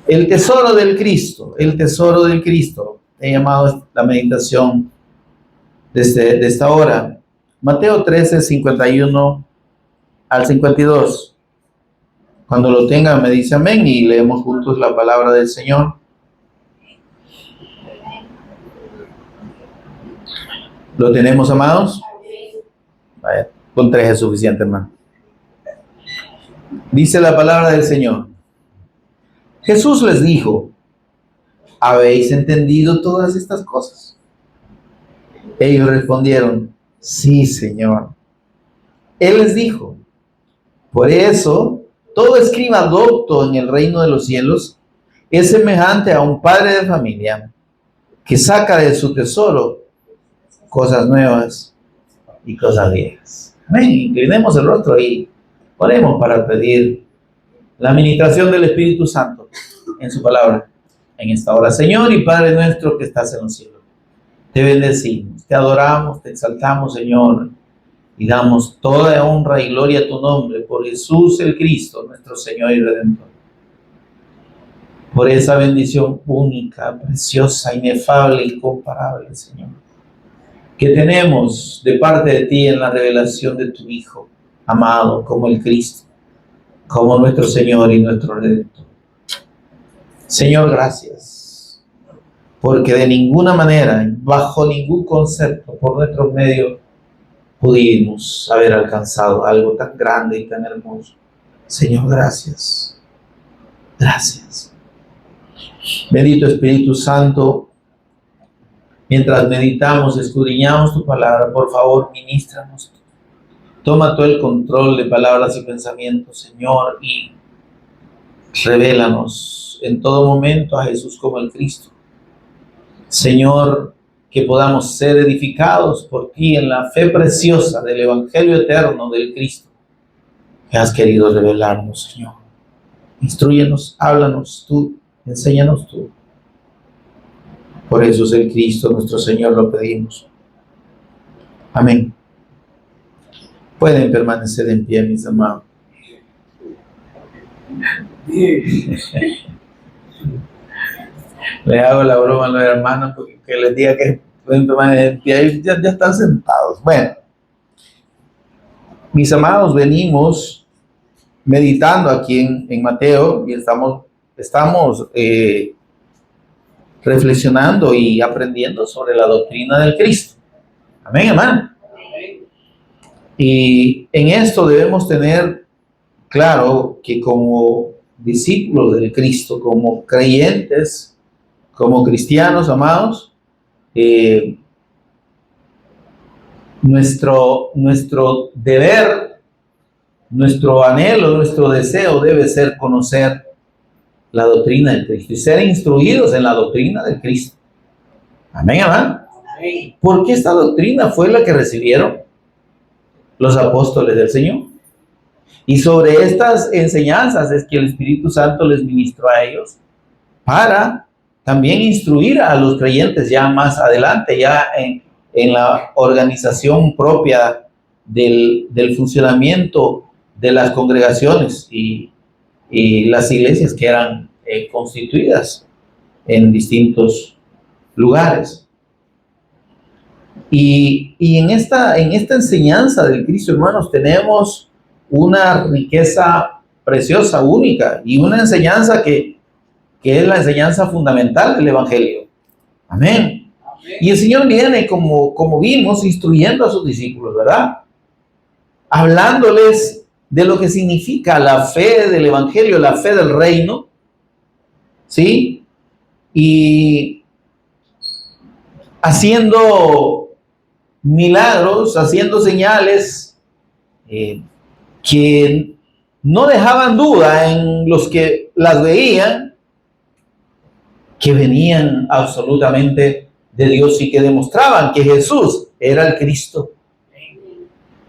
El tesoro del Cristo, el tesoro del Cristo. He llamado la meditación de esta hora. Mateo 13, 51 al 52. Cuando lo tengan me dice amén y leemos juntos la palabra del Señor. ¿Lo tenemos, amados? Vaya, con 3 es suficiente, hermano. Dice la palabra del Señor. Jesús les dijo: ¿habéis entendido todas estas cosas? Ellos respondieron: sí, Señor. Él les dijo: por eso, todo escriba docto en el reino de los cielos es semejante a un padre de familia que saca de su tesoro cosas nuevas y cosas viejas. Amén. Inclinemos el rostro y oremos para pedir la administración del Espíritu Santo en su palabra en esta hora. Señor y Padre nuestro que estás en los cielos, te bendecimos, te adoramos, te exaltamos, Señor, y damos toda honra y gloria a tu nombre por Jesús el Cristo, nuestro Señor y Redentor. Por esa bendición única, preciosa, inefable, incomparable, Señor, que tenemos de parte de ti en la revelación de tu Hijo, amado como el Cristo, como nuestro Señor y nuestro Redentor. Señor, gracias, porque de ninguna manera, bajo ningún concepto, por nuestros medios, pudimos haber alcanzado algo tan grande y tan hermoso. Señor, gracias. Gracias. Bendito Espíritu Santo, mientras meditamos, escudriñamos tu palabra, por favor, ministranos. Toma todo el control de palabras y pensamientos, Señor, y revélanos en todo momento a Jesús como el Cristo. Señor, que podamos ser edificados por ti en la fe preciosa del Evangelio eterno del Cristo que has querido revelarnos, Señor. Instrúyenos, háblanos tú, enséñanos tú. Por eso es el Cristo, nuestro Señor, lo pedimos. Amén. Pueden permanecer en pie, mis amados. Le hago la broma a los hermanos porque les diga que pueden permanecer en pie, ya están sentados. Bueno, mis amados, venimos meditando aquí en Mateo y estamos reflexionando y aprendiendo sobre la doctrina del Cristo. Amén, hermano. Y en esto debemos tener claro que como discípulos del Cristo, como creyentes, como cristianos amados, nuestro deber, nuestro anhelo, nuestro deseo debe ser conocer la doctrina del Cristo y ser instruidos en la doctrina del Cristo. Amén, amén. Porque esta doctrina fue la que recibieron los apóstoles del Señor. Y sobre estas enseñanzas es que el Espíritu Santo les ministró a ellos para también instruir a los creyentes ya más adelante, ya en la organización propia del funcionamiento de las congregaciones y las iglesias que eran constituidas en distintos lugares. Y en esta enseñanza del Cristo, hermanos, tenemos una riqueza preciosa, única, y una enseñanza que es la enseñanza fundamental del Evangelio. Amén. Amén. Y el Señor viene, como vimos, instruyendo a sus discípulos, ¿verdad? Hablándoles de lo que significa la fe del Evangelio, la fe del reino, ¿sí? Y haciendo milagros, haciendo señales que no dejaban duda en los que las veían, que venían absolutamente de Dios y que demostraban que Jesús era el Cristo.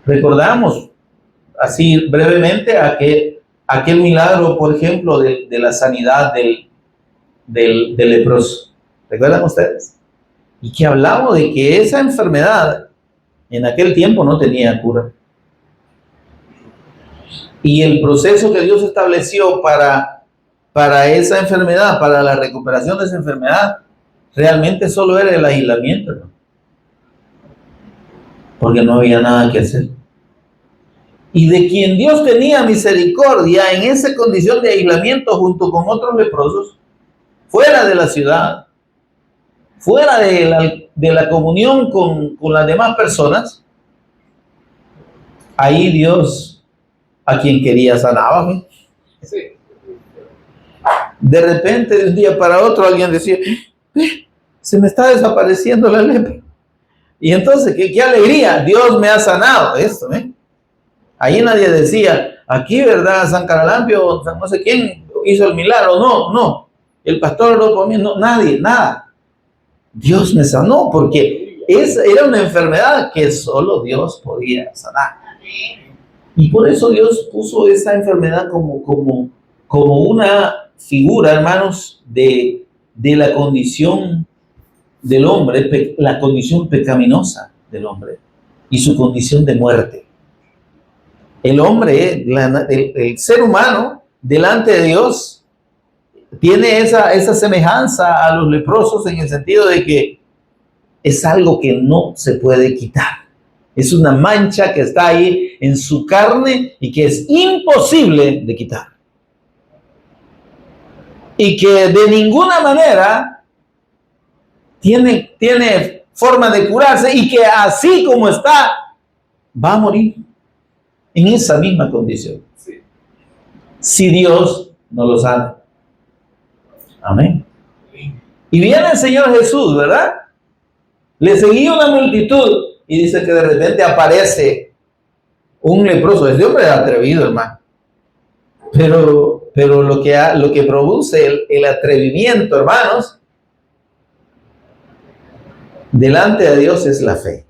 Recordamos así brevemente aquel milagro, por ejemplo, de la sanidad del leproso. ¿Recuerdan ustedes? Y que hablamos de que esa enfermedad en aquel tiempo no tenía cura. Y el proceso que Dios estableció para para esa enfermedad, para la recuperación de esa enfermedad, realmente solo era el aislamiento, ¿no? Porque no había nada que hacer. Y de quien Dios tenía misericordia en esa condición de aislamiento junto con otros leprosos, fuera de la ciudad, fuera de la comunión con las demás personas, ahí Dios a quien quería sanaba. Sí. De repente, de un día para otro, alguien decía, se me está desapareciendo la lepra. Y entonces, qué alegría, Dios me ha sanado. Esto, ¿eh? Ahí nadie decía, aquí, ¿verdad? San Caralampio, no sé quién hizo el milagro. No, no. El pastor no comía, no, nadie, nada. Dios me sanó porque era una enfermedad que solo Dios podía sanar. Y por eso Dios puso esa enfermedad como una figura, hermanos, de la condición del hombre, la condición pecaminosa del hombre y su condición de muerte. El hombre, el ser humano, delante de Dios, tiene esa semejanza a los leprosos en el sentido de que es algo que no se puede quitar. Es una mancha que está ahí en su carne y que es imposible de quitar. Y que de ninguna manera tiene forma de curarse y que así como está, va a morir en esa misma condición. Sí. Si Dios no lo sana. Amén. Y viene el Señor Jesús, ¿verdad? Le seguía una multitud y dice que de repente aparece un leproso. Este hombre es atrevido, hermano. Pero lo que produce el atrevimiento, hermanos, delante de Dios es la fe.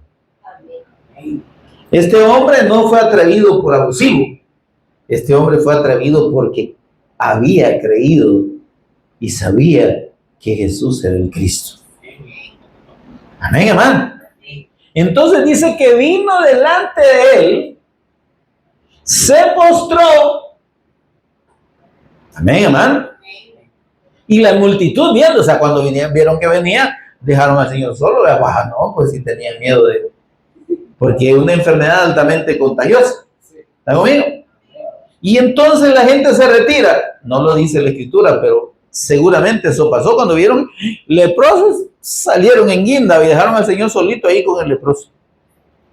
Este hombre no fue atrevido por abusivo. Este hombre fue atrevido porque había creído y sabía que Jesús era el Cristo. Amén, hermano. Entonces dice que vino delante de él, se postró. Amén, hermano. Y la multitud viendo, o sea, cuando vieron que venía, dejaron al Señor solo. No, pues si tenían miedo de... Porque es una enfermedad altamente contagiosa. ¿Está conmigo? Y entonces la gente se retira. No lo dice la Escritura, pero seguramente eso pasó cuando vieron leprosos, salieron en guinda y dejaron al Señor solito ahí con el leproso.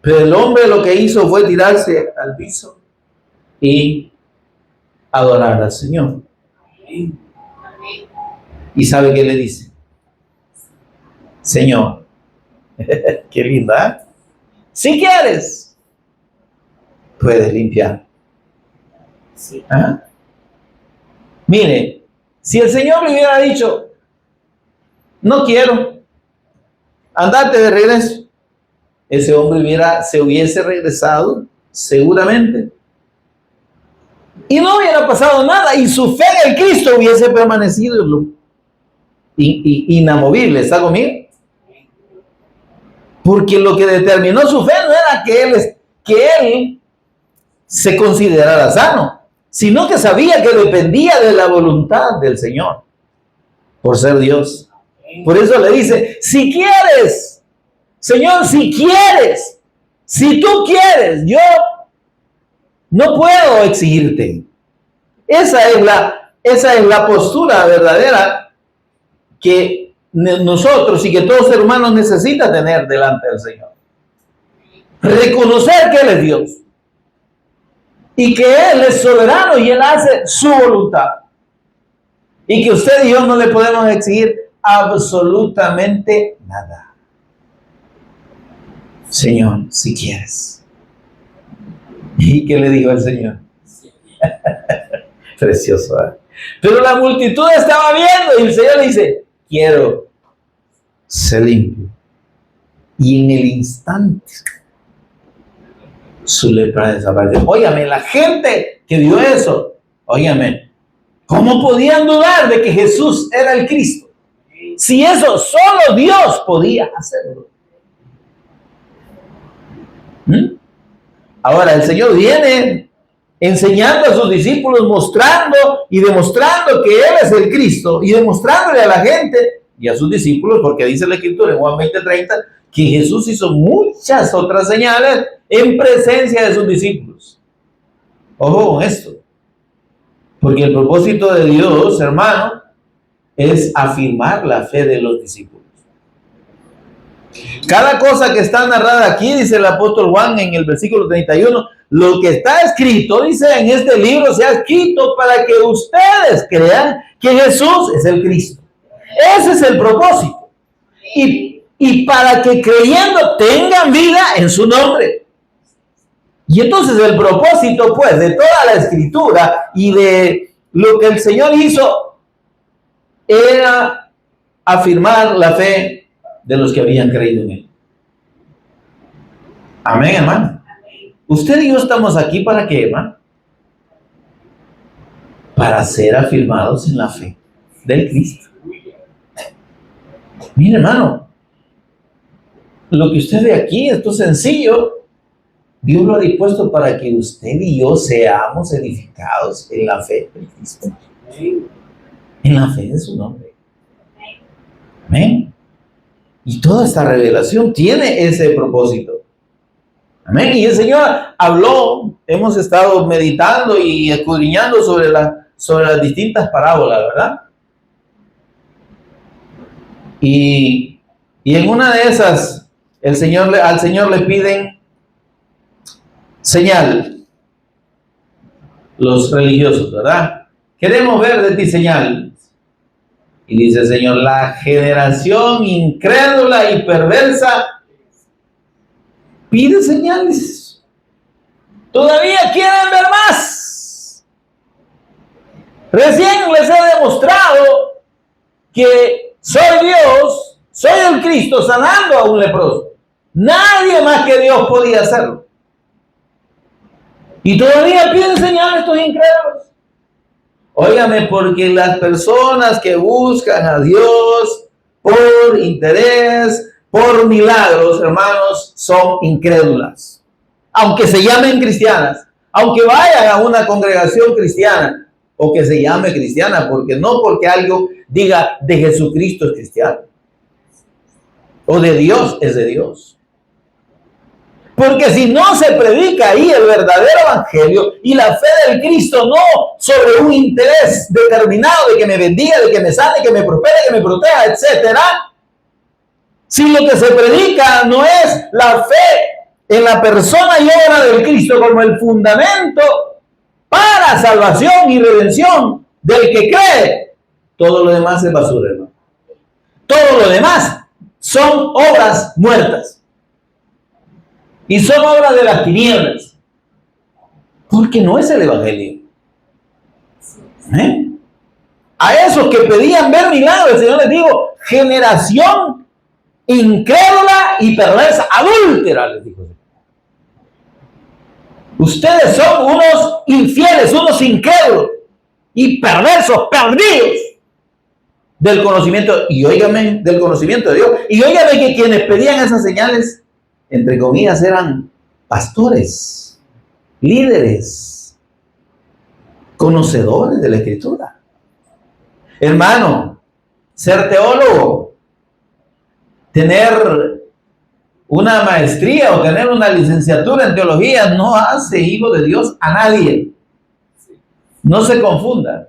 Pero el hombre lo que hizo fue tirarse al piso y adorar al Señor. ¿Y sabe qué le dice? Señor, qué linda, ¿eh? Si quieres, puedes limpiar. Sí. ¿Ah? Mire, si el Señor le hubiera dicho, no quiero, andate de regreso, ese hombre se hubiese regresado seguramente y no hubiera pasado nada y su fe en el Cristo hubiese permanecido inamovible. ¿Está conmigo? Porque lo que determinó su fe no era que él se considerara sano, sino que sabía que dependía de la voluntad del Señor, por ser Dios. Por eso le dice, si quieres, Señor, si quieres, si tú quieres, yo no puedo exigirte. Esa es la postura verdadera que nosotros y que todo ser humano necesita tener delante del Señor. Reconocer que Él es Dios y que Él es soberano y Él hace su voluntad y que usted y yo no le podemos exigir absolutamente nada. Señor, si quieres. ¿Y qué le dijo el Señor? Precioso, ¿eh? Pero la multitud estaba viendo y el Señor le dice, quiero ser limpio. Y en el instante su lepra desapareció. Óigame, la gente que vio eso, óigame, ¿cómo podían dudar de que Jesús era el Cristo? Si eso solo Dios podía hacerlo. Ahora el Señor viene enseñando a sus discípulos, mostrando y demostrando que Él es el Cristo y demostrándole a la gente y a sus discípulos, porque dice la Escritura en Juan 20:30 que Jesús hizo muchas otras señales en presencia de sus discípulos. Ojo con esto, porque el propósito de Dios, hermano, es afirmar la fe de los discípulos. Cada cosa que está narrada aquí, dice el apóstol Juan en el versículo 31, lo que está escrito, dice, en este libro se ha escrito para que ustedes crean que Jesús es el Cristo. Ese es el propósito. Y para que creyendo tengan vida en su nombre. Y entonces el propósito, pues, de toda la escritura y de lo que el Señor hizo era afirmar la fe de los que habían creído en Él. Amén, hermano. Usted y yo estamos aquí ¿para qué, hermano? Para ser afirmados en la fe del Cristo. Mire, hermano, lo que usted ve aquí, esto es sencillo. Dios lo ha dispuesto para que usted y yo seamos edificados en la fe del Cristo. En la fe de su nombre. Amén. Y toda esta revelación tiene ese propósito. Amén. Y el Señor habló, hemos estado meditando y escudriñando sobre las distintas parábolas, ¿verdad? Y en una de esas, al Señor le piden señal, los religiosos, ¿verdad? Queremos ver de ti señal. Y dice el Señor, la generación incrédula y perversa pide señales. Todavía quieren ver más. Recién les he demostrado que soy Dios, soy el Cristo sanando a un leproso. Nadie más que Dios podía hacerlo. Y todavía piden señales estos incrédulos. Óigame, porque las personas que buscan a Dios por interés, por milagros, hermanos, son incrédulas. Aunque se llamen cristianas, aunque vayan a una congregación cristiana, o que se llame cristiana, porque no porque algo diga de Jesucristo es cristiano, o de Dios es de Dios. Porque si no se predica ahí el verdadero evangelio y la fe del Cristo, no sobre un interés determinado de que me bendiga, de que me sane, que me prospere, que me proteja, etcétera. Si lo que se predica no es la fe en la persona y obra del Cristo como el fundamento para salvación y redención del que cree, todo lo demás es basura, hermano. Todo lo demás son obras muertas. Y son obras de las tinieblas. Porque no es el evangelio. A esos que pedían ver milagros, el Señor les dijo, generación incrédula y perversa, adúltera, les dijo. Ustedes son unos infieles, unos incrédulos y perversos, perdidos del conocimiento, y óigame, del conocimiento de Dios. Y óigame que quienes pedían esas señales, entre comillas, eran pastores, líderes, conocedores de la Escritura. Hermano, ser teólogo, tener una maestría o tener una licenciatura en teología no hace hijo de Dios a nadie. No se confunda.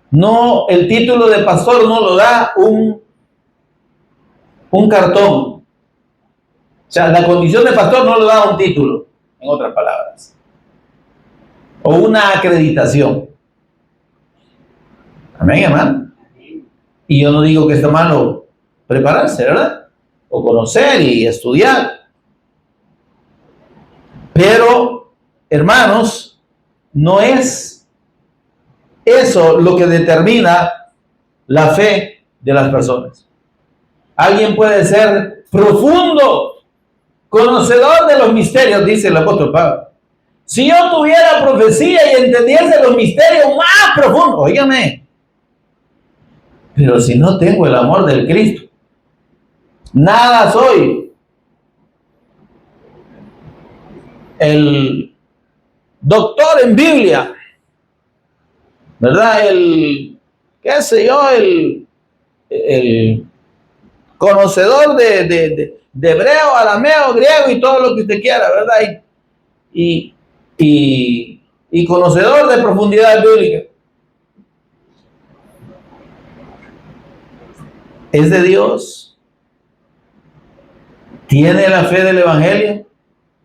No, el título de pastor no lo da un cartón. O sea, la condición de pastor no lo da un título, en otras palabras, o una acreditación. Amén, hermano. Y yo no digo que esté malo prepararse, ¿verdad? O conocer y estudiar. Pero, hermanos, no es eso lo que determina la fe de las personas. Alguien puede ser profundo, conocedor de los misterios, dice el apóstol Pablo. Si yo tuviera profecía y entendiese los misterios más profundos, óigame, pero si no tengo el amor del Cristo, nada soy. doctor en Biblia, ¿verdad? Qué sé yo, el conocedor de hebreo, arameo, griego y todo lo que usted quiera, ¿verdad? Y conocedor de profundidad bíblica. ¿Es de Dios? ¿Tiene la fe del Evangelio?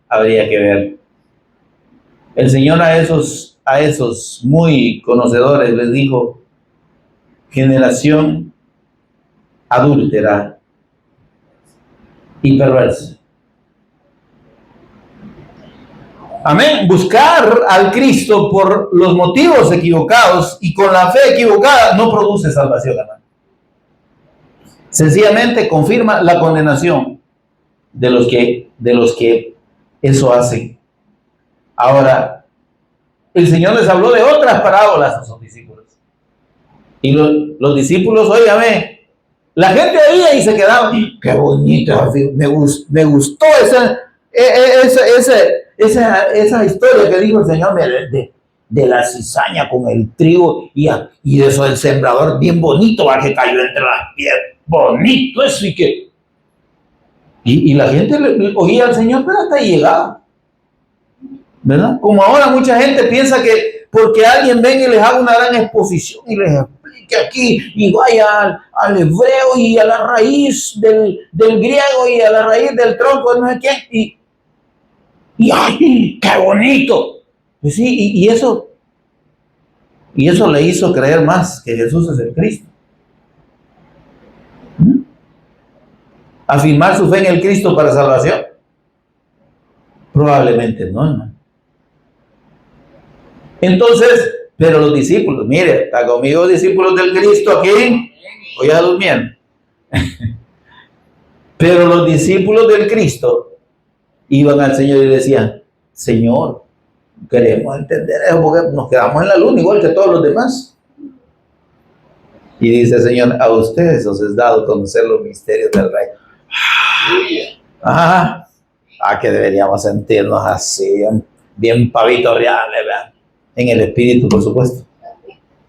Habría que ver. El Señor a esos muy conocedores les dijo: generación adúltera y perversa. Amén. Buscar al Cristo por los motivos equivocados y con la fe equivocada no produce salvación, hermano. Sencillamente confirma la condenación de los que eso hacen. Ahora, el Señor les habló de otras parábolas a sus discípulos. Y los discípulos, óigame, la gente oía y se quedaba: qué bonito, me gustó esa historia que dijo el Señor de la cizaña con el trigo y de eso del sembrador, bien bonito, va, que cayó entre las piedras. Bonito eso y la gente le oía al Señor, pero hasta ahí llegaba, ¿verdad? Como ahora mucha gente piensa que porque alguien venga y les haga una gran exposición y les explique aquí y vaya al hebreo y a la raíz del griego y a la raíz del tronco de no sé quién y ¡ay, qué bonito! Pues sí, y eso le hizo creer más que Jesús es el Cristo. ¿Afirmar su fe en el Cristo para salvación? Probablemente no, hermano. Entonces, pero los discípulos, mire, está conmigo discípulos del Cristo aquí, o ya durmieron. Pero los discípulos del Cristo iban al Señor y decían: Señor, queremos entender eso porque nos quedamos en la luna igual que todos los demás. Y dice el Señor: a ustedes os es dado conocer los misterios del reino. Que deberíamos sentirnos así, bien pavitos reales, ¿verdad? En el espíritu, por supuesto.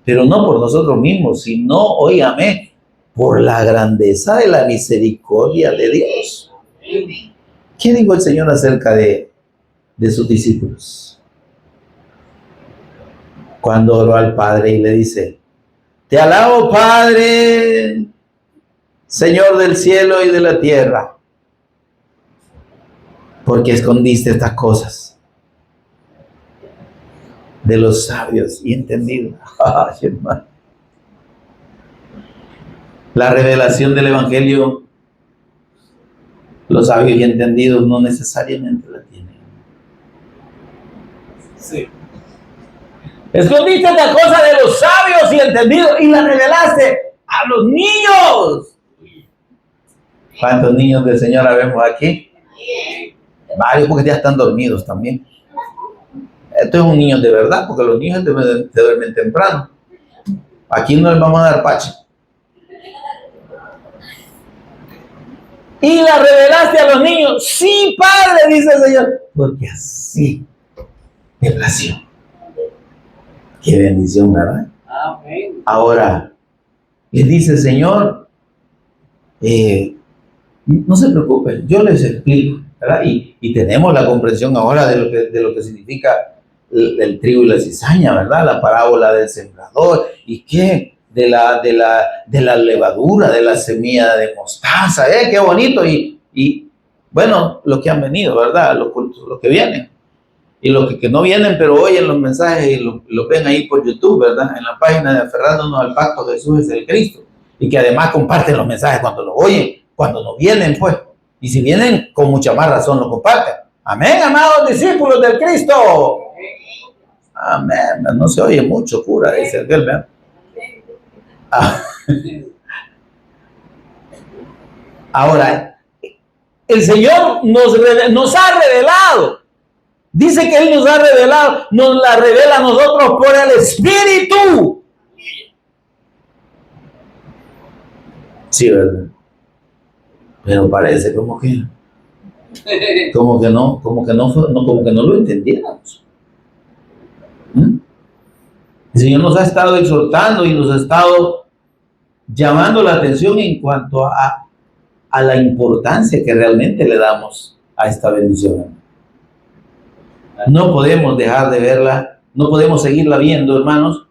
Pero no por nosotros mismos, sino, óigame, por la grandeza de la misericordia de Dios. ¿Qué dijo el Señor acerca de sus discípulos? Cuando oró al Padre y le dice: te alabo, Padre, Señor del cielo y de la tierra, porque escondiste estas cosas de los sabios y entendidos. Ay, hermano. La revelación del Evangelio, los sabios y entendidos no necesariamente la tienen. Sí. Escondiste esta cosa de los sabios y entendidos y la revelaste a los niños. ¿Cuántos niños del Señor habemos aquí? Varios, porque ya están dormidos también. Esto es un niño de verdad, porque los niños se duermen temprano. Aquí no les vamos a dar pache. Y la revelaste a los niños. Sí, Padre, dice el Señor, porque así me plació. Qué bendición, ¿verdad? Amén. Ahora, les dice el Señor, no se preocupen, yo les explico, ¿verdad? Y tenemos la comprensión ahora de lo que significa el trigo y la cizaña, ¿verdad? La parábola del sembrador y qué de la levadura, de la semilla de mostaza, qué bonito. Y bueno, los que han venido, ¿verdad? Los que vienen. Y los que no vienen, pero oyen los mensajes y los ven ahí por YouTube, ¿verdad? En la página de Aferrándonos al Pacto, Jesús es el Cristo. Y que además comparten los mensajes cuando los oyen, cuando no vienen, pues. Y si vienen, con mucha más razón lo comparten. Amén, amados discípulos del Cristo. Amén. No se oye mucho, cura, dice aquel, ¿verdad? Ahora, el Señor nos ha revelado. Dice que Él nos ha revelado, nos la revela a nosotros por el Espíritu. Sí, ¿verdad? Pero parece como que no lo entendiéramos. ¿Mm? El Señor nos ha estado exhortando y nos ha estado llamando la atención en cuanto a la importancia que realmente le damos a esta bendición. No podemos dejar de verla, no podemos seguirla viendo, hermanos,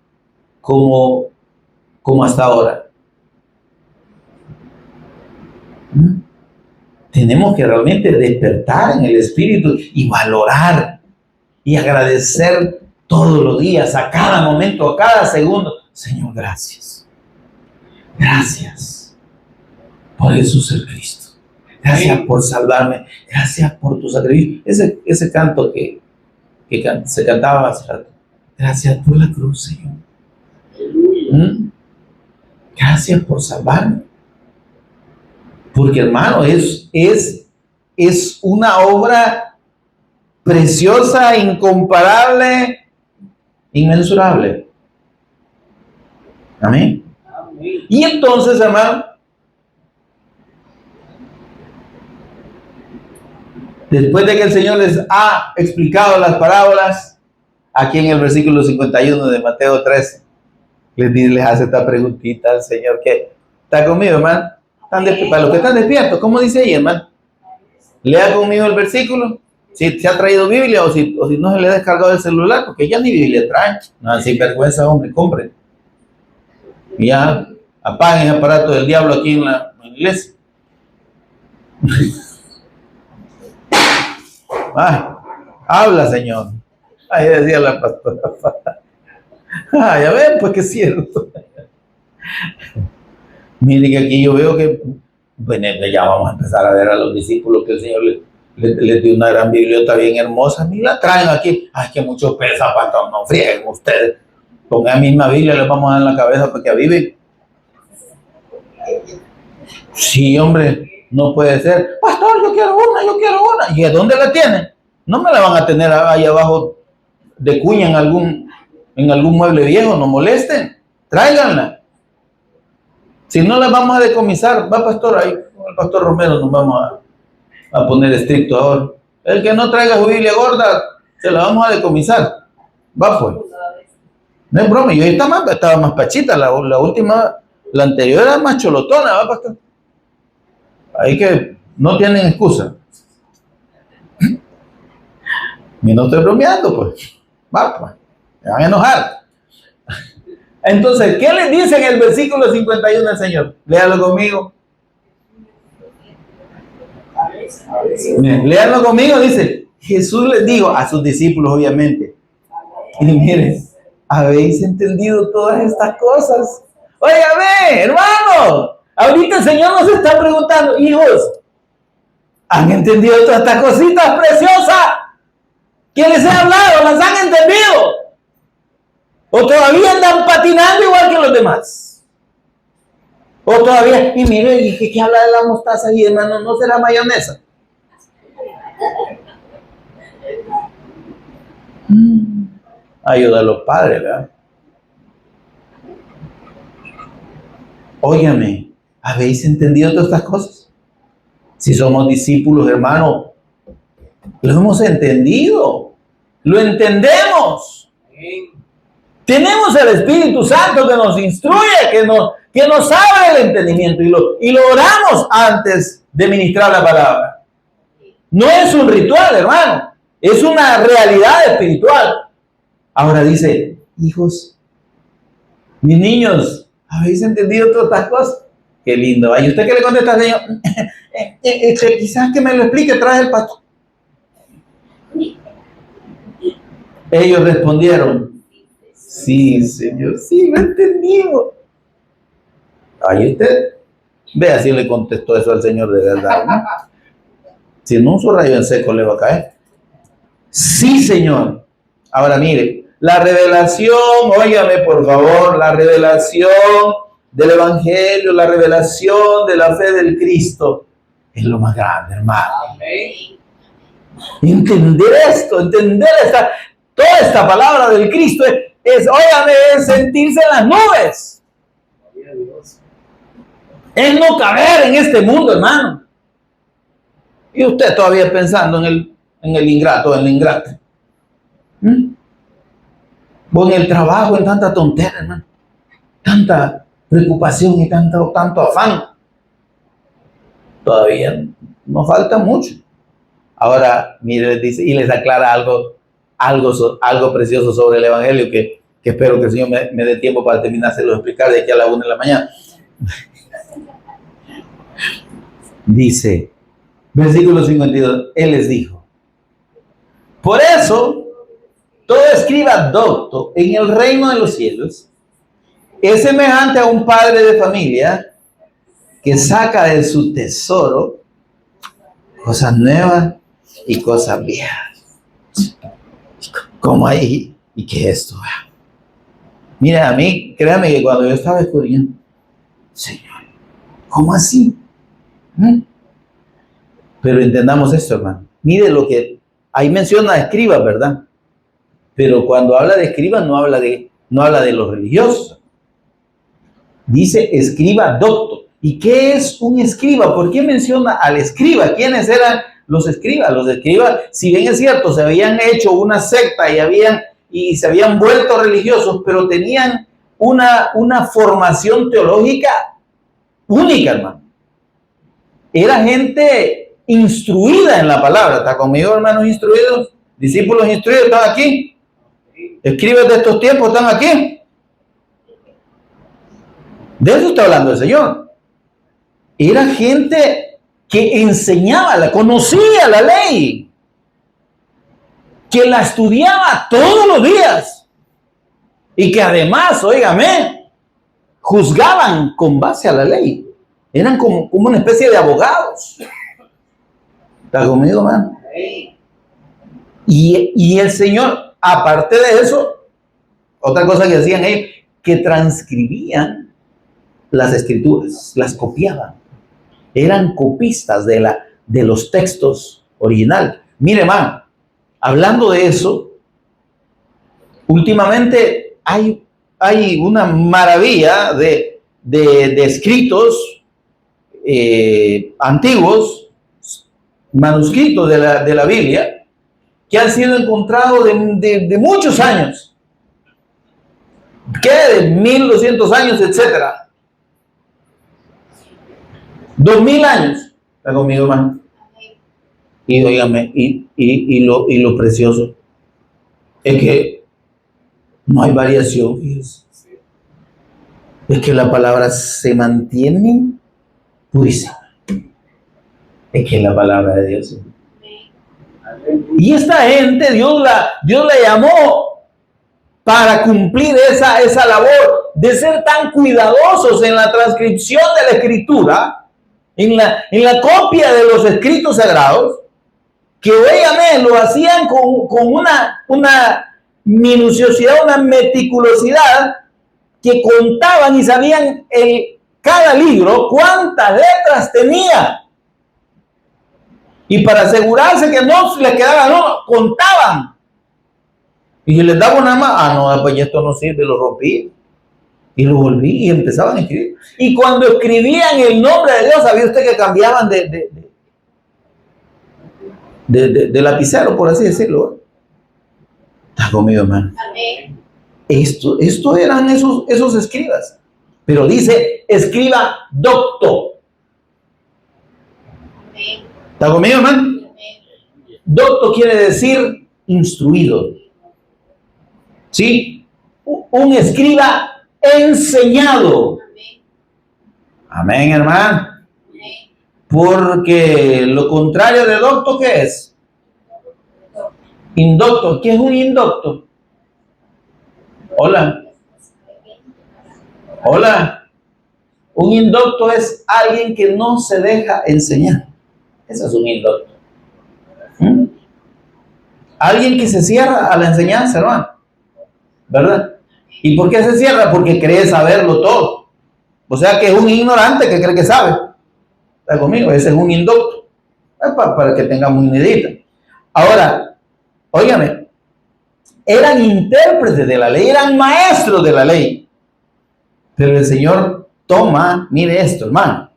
como hasta ahora. Tenemos que realmente despertar en el espíritu y valorar y agradecer todos los días, a cada momento, a cada segundo. Señor, gracias. Gracias por Jesús el Cristo. Gracias por salvarme. Gracias por tu sacrificio. Ese canto que se cantaba hace rato. Gracias por la cruz, Señor. Gracias por salvarme. Porque, hermano, es una obra preciosa, incomparable, inmensurable. Amén. Y entonces, hermano, después de que el Señor les ha explicado las parábolas, aquí en el versículo 51 de Mateo 13, les hace esta preguntita al Señor, que está conmigo, hermano. Para los que están despiertos, ¿cómo dice ahí, hermano? Lea conmigo el versículo. Si se ha traído Biblia o si no se le ha descargado el celular, porque ya ni Biblia trae. No, sin vergüenza, hombre, compren. Y ya apaguen el aparato del diablo aquí en la iglesia. Habla, Señor. Ahí decía la pastora. Ya ven, pues que es cierto. Mire que aquí yo veo que, bueno, ya vamos a empezar a ver a los discípulos que el Señor les dio una gran biblioteca bien hermosa. Ni la traen aquí. Ay, que mucho pesa, pastor, no frieguen ustedes. Con la misma Biblia les vamos a dar en la cabeza para que aviven. Sí, hombre, no puede ser. Pastor, yo quiero una. ¿Y a dónde la tienen? No me la van a tener ahí abajo de cuña en algún mueble viejo, no molesten. Tráiganla. Si no la vamos a decomisar, va pastor, ahí con el pastor Romero nos vamos a poner estricto ahora. El que no traiga su Biblia gorda, se la vamos a decomisar. Va pues. No es broma, y hoy estaba más pachita, la última, la anterior era más cholotona, va pastor. Ahí que no tienen excusa. Y no estoy bromeando, pues. Va pues, me van a enojar. Entonces, ¿qué le dice en el versículo 51 al Señor? Léalo conmigo. Léalo conmigo, dice. Jesús les dijo a sus discípulos, obviamente. Y miren, ¿habéis entendido todas estas cosas? Óigame, hermano. Ahorita el Señor nos está preguntando, hijos, ¿han entendido todas estas cositas preciosas? ¿Qué les he hablado? ¿Las han entendido? ¿O todavía andan patinando igual que los demás? ¿O todavía, y mire, ¿qué habla de la mostaza y hermano? ¿No será mayonesa? Ayuda a los padres, ¿verdad? Óigame, ¿habéis entendido todas estas cosas? Si somos discípulos, hermano, lo hemos entendido, lo entendemos. Tenemos el Espíritu Santo que nos instruye, que nos abre el entendimiento y lo oramos antes de ministrar la palabra. No es un ritual, hermano, es una realidad espiritual. Ahora dice, hijos, mis niños, ¿habéis entendido todas estas cosas? Qué lindo. ¿Y usted qué le contesta al Señor? Quizás que me lo explique, trae el pastor. Ellos respondieron, sí, Señor, sí, lo entendimos. Ahí usted, vea si le contestó eso al Señor de verdad, ¿no? Si no, un rayo en seco le va a caer. Sí, Señor. Ahora mire, la revelación, óigame por favor, la revelación del Evangelio, la revelación de la fe del Cristo es lo más grande, hermano. Amén. Entender esto, entender toda esta palabra del Cristo óigame, es sentirse en las nubes. Es no caber en este mundo, hermano. Y usted todavía pensando en el ingrato, en el ingrato. O en el trabajo, en tanta tontera, hermano. Tanta preocupación y tanto afán. Todavía nos falta mucho. Ahora, mire, les dice y les aclara algo precioso sobre el Evangelio que espero que el Señor me dé tiempo para terminárselo de explicar de aquí a la 1 de la mañana. Dice, versículo 52, Él les dijo, por eso, todo escriba docto en el reino de los cielos es semejante a un padre de familia que saca de su tesoro cosas nuevas y cosas viejas. ¿Cómo ahí? ¿Y qué es esto? Mira, a mí, créame que cuando yo estaba estudiando, Señor, ¿cómo así? Pero entendamos esto, hermano. Mire lo que ahí menciona escriba, ¿verdad? Pero cuando habla de escriba no habla de los religiosos. Dice escriba docto. ¿Y qué es un escriba? ¿Por qué menciona al escriba? ¿Quiénes eran los escribas? Los escribas, si bien es cierto, se habían hecho una secta y se habían vuelto religiosos, pero tenían una formación teológica única, hermano. Era gente instruida en la palabra. ¿Está conmigo, hermanos instruidos? Discípulos instruidos, ¿están aquí? Escribas de estos tiempos, ¿están aquí? De eso está hablando el Señor. Era gente que enseñaba, conocía la ley, que la estudiaba todos los días y que además, óigame, juzgaban con base a la ley. Eran como una especie de abogados. ¿Está conmigo, hermano? Y el Señor, aparte de eso, otra cosa que hacían ellos, que transcribían las escrituras, las copiaban. Eran copistas de los textos originales. Mire, hermano, hablando de eso, últimamente hay una maravilla de escritos antiguos, manuscritos de la Biblia, que han sido encontrados de muchos años, que de 1200 años, etcétera. 2000 años. Está conmigo, hermano. Y óigame, y lo precioso es que no hay variación. Fíjense. Es que la palabra se mantiene purísima. Es que es la palabra de Dios. Y esta gente, Dios la llamó para cumplir esa labor de ser tan cuidadosos en la transcripción de la escritura, en la copia de los escritos sagrados, que óigame, lo hacían con una minuciosidad, una meticulosidad, que contaban y sabían cada libro cuántas letras tenía. Y para asegurarse que no les quedaba, no, contaban. Y si les daba una más, no, pues esto no sirve, lo rompí. Y lo volví y empezaban a escribir. Y cuando escribían el nombre de Dios, ¿sabía usted que cambiaban de lapicero, por así decirlo? ¿Está conmigo, hermano? Amén. Esto eran esos escribas. Pero dice, escriba docto. Amén. ¿Está conmigo, hermano? Amén. Docto quiere decir instruido. ¿Sí? Un escriba enseñado. Amén, hermano. Porque lo contrario de docto, ¿qué es? Indocto. ¿Qué es un indocto? Hola. Hola. Un indocto es alguien que no se deja enseñar. Eso es un indocto. Alguien que se cierra a la enseñanza, hermano. ¿Verdad? ¿Y por qué se cierra? Porque cree saberlo todo. O sea que es un ignorante que cree que sabe. ¿Está conmigo? Ese es un indocto. Para que tengamos una idea. Ahora, óigame, eran intérpretes de la ley, eran maestros de la ley. Pero el Señor toma, mire esto, hermano,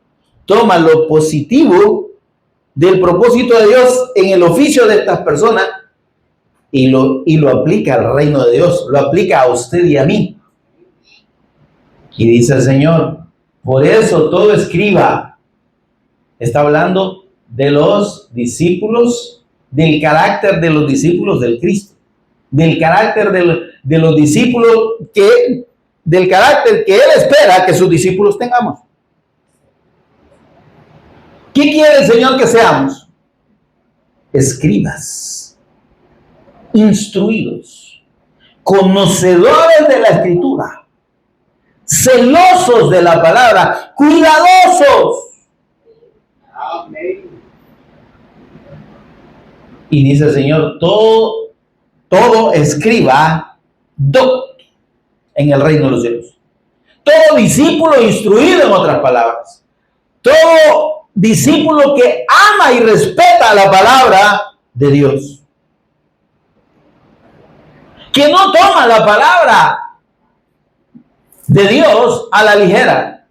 toma lo positivo del propósito de Dios en el oficio de estas personas y lo aplica al reino de Dios, lo aplica a usted y a mí. Y dice el Señor, por eso todo escriba, está hablando de los discípulos, del carácter de los discípulos del Cristo, del carácter de los discípulos, del carácter que Él espera que sus discípulos tengamos. ¿Qué quiere el Señor que seamos? Escribas, instruidos, conocedores de la Escritura, celosos de la palabra, cuidadosos. Amén. Y dice el Señor, todo escriba docto en el reino de los cielos. Todo discípulo instruido, en otras palabras. Todo discípulo que ama y respeta la palabra de Dios. Que no toma la palabra de Dios a la ligera.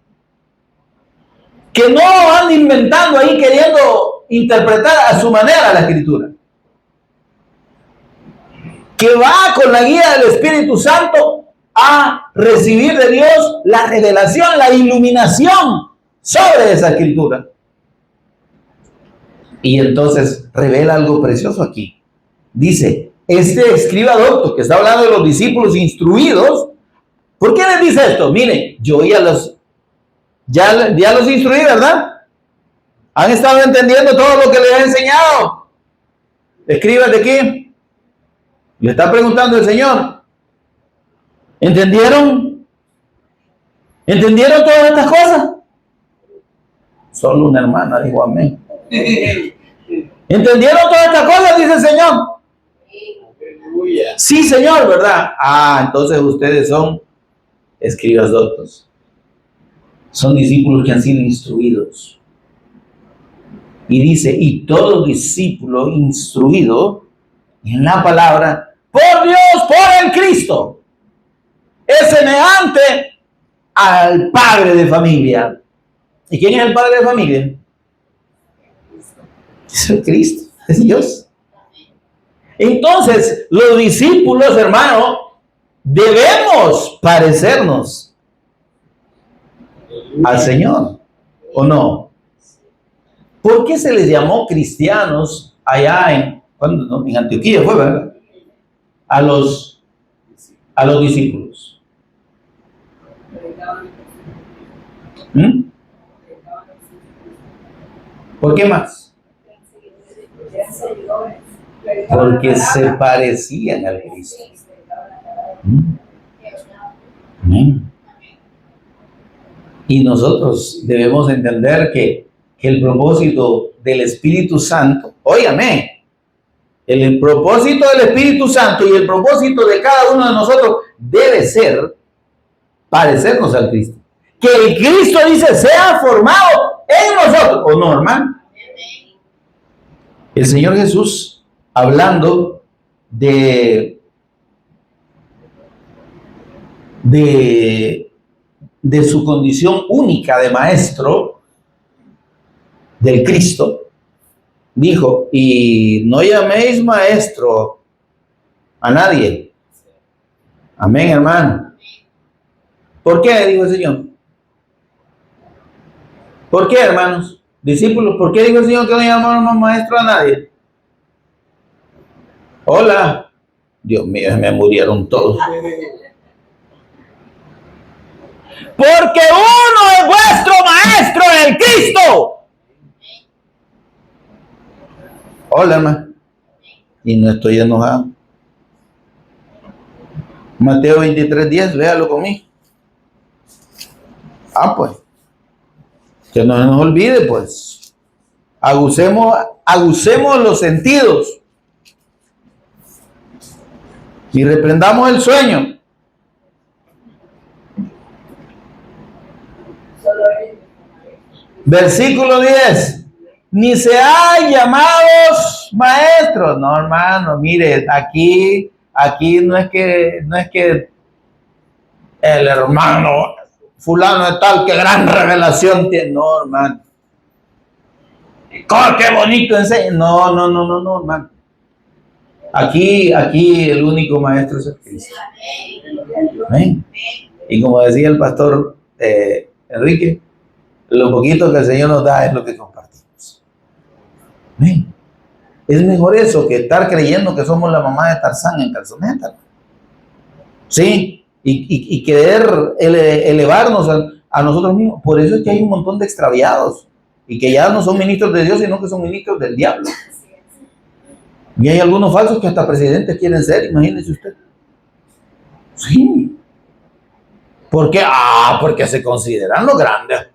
Que no anda inventando ahí queriendo interpretar a su manera la Escritura. Que va con la guía del Espíritu Santo a recibir de Dios la revelación, la iluminación sobre esa Escritura. Y entonces revela algo precioso aquí. Dice, este escriba docto, que está hablando de los discípulos instruidos, ¿por qué les dice esto? Mire, yo ya los instruí, ¿verdad? ¿Han estado entendiendo todo lo que les he enseñado? Escribas de aquí. Le está preguntando el Señor. ¿Entendieron? ¿Entendieron todas estas cosas? Solo una hermana dijo amén. ¿Entendieron todas estas cosas? Dice el Señor. Sí, Señor, ¿verdad? Entonces ustedes son escribas doctos. Son discípulos que han sido instruidos. Y dice, y todo discípulo instruido en la palabra, por Dios, por el Cristo, es semejante al padre de familia. ¿Y quién es el padre de familia? Es el Cristo, es Dios. Entonces, los discípulos, hermano, debemos parecernos al Señor, ¿o no? ¿Por qué se les llamó cristianos allá en Antioquía, fue, verdad? A los discípulos. ¿Por qué más? Porque se parecían al Cristo. Y nosotros debemos entender que el propósito del Espíritu Santo, óigame, el propósito del Espíritu Santo y el propósito de cada uno de nosotros debe ser parecernos al Cristo. Que el Cristo, dice, sea formado en nosotros, ¿o no, hermano? El Señor Jesús, hablando de su condición única de maestro del Cristo, dijo, y no llaméis maestro a nadie. Amén, hermano. ¿Por qué? Dijo el Señor. ¿Por qué, hermanos? Discípulos, ¿por qué dijo el Señor que no llamamos maestro a nadie? Hola. Dios mío, me murieron todos. Porque uno es vuestro maestro, el Cristo. Hola, hermano. Y no estoy enojado. Mateo 23:10, léalo conmigo. Pues. Que no se nos olvide, pues. Agucemos los sentidos. Y reprendamos el sueño. Versículo 10. Ni se hay llamados maestros. No, hermano, mire, aquí no es que el hermano fulano de tal, que gran revelación tiene. No, hermano. ¡Qué bonito enseña! No, hermano. Aquí el único maestro es el Cristo. Amén. Y como decía el pastor Enrique, lo poquito que el Señor nos da es lo que compartimos. Amén. Es mejor eso que estar creyendo que somos la mamá de Tarzán en calzoneta. ¿Sí? Y querer elevarnos a nosotros mismos. Por eso es que hay un montón de extraviados y que ya no son ministros de Dios, sino que son ministros del diablo. Y hay algunos falsos que hasta presidentes quieren ser, imagínese usted. Sí. ¿Por qué? Porque se consideran los grandes.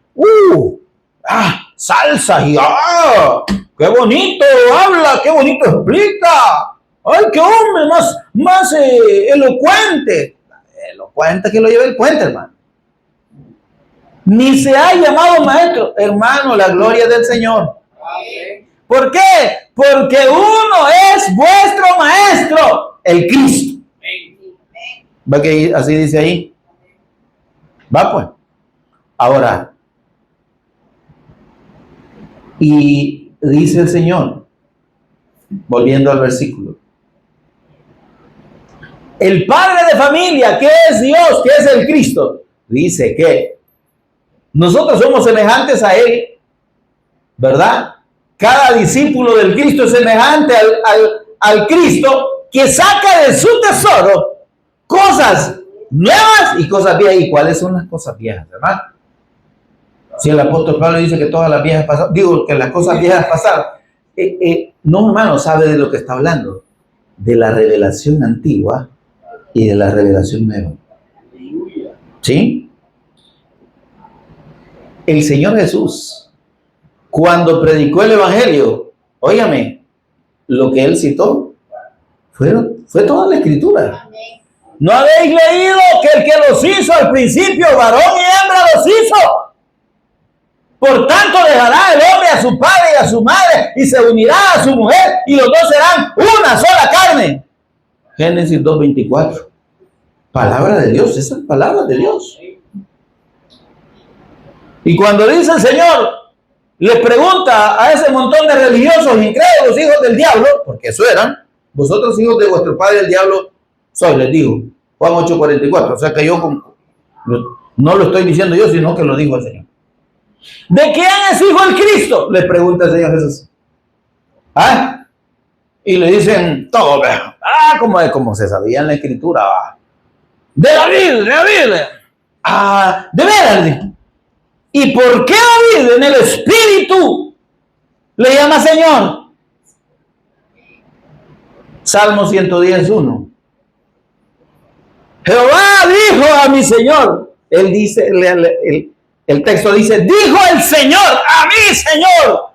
Salsa y qué bonito habla, qué bonito explica. Ay, qué hombre más elocuente. Elocuente que lo lleve el puente, hermano. Ni se ha llamado maestro. Hermano, la gloria del Señor. ¿Por qué? Porque uno es vuestro maestro, el Cristo. ¿Va que así dice ahí? Va pues. Ahora, y dice el Señor, volviendo al versículo, el padre de familia, que es Dios, que es el Cristo, dice que nosotros somos semejantes a Él, ¿verdad? Cada discípulo del Cristo es semejante al Cristo, que saca de su tesoro cosas nuevas y cosas viejas. ¿Y cuáles son las cosas viejas, hermano? Si el apóstol Pablo dice que todas las viejas pasaron, digo que las cosas viejas pasaron. No, hermano, sabe de lo que está hablando, de la revelación antigua y de la revelación nueva. ¿Sí? El Señor Jesús, cuando predicó el Evangelio, óigame, lo que Él citó fue toda la Escritura. ¿No habéis leído que el que los hizo al principio, varón y hembra los hizo? Por tanto dejará el hombre a su padre y a su madre y se unirá a su mujer y los dos serán una sola carne. Génesis 2:24. Palabra de Dios, esa es palabra de Dios. Y cuando dice el Señor, le pregunta a ese montón de religiosos incrédulos, hijos del diablo, porque eso eran, vosotros hijos de vuestro padre el diablo sois, les digo, Juan 8:44. O sea que yo no lo estoy diciendo yo, sino que lo dijo el Señor. ¿De quién es hijo el Cristo? Le pregunta el Señor Jesús. Y le dicen todo, como se sabía en la Escritura. De David. De veras. ¿Y por qué David en el Espíritu le llama Señor? Salmo 110:1. Jehová dijo a mi Señor. Él dice, el texto dice, dijo el Señor a mi Señor.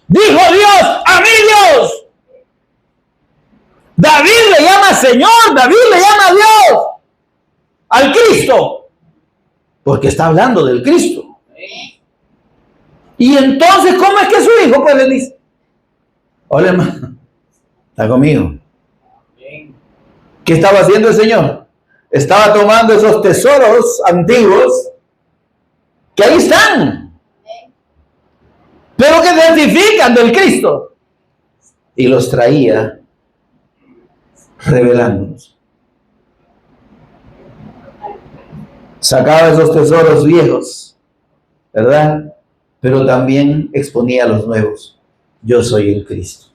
Dijo Dios a mi Dios. David le llama Señor, David le llama Dios al Cristo, porque está hablando del Cristo. Y entonces, ¿cómo es que su hijo pues le dice? Hola, hermano, está conmigo. ¿Qué estaba haciendo el Señor? Estaba tomando esos tesoros antiguos que ahí están, pero que testifican del Cristo, y los traía revelándonos. Sacaba esos tesoros viejos, ¿verdad? Pero también exponía los nuevos. Yo soy el Cristo.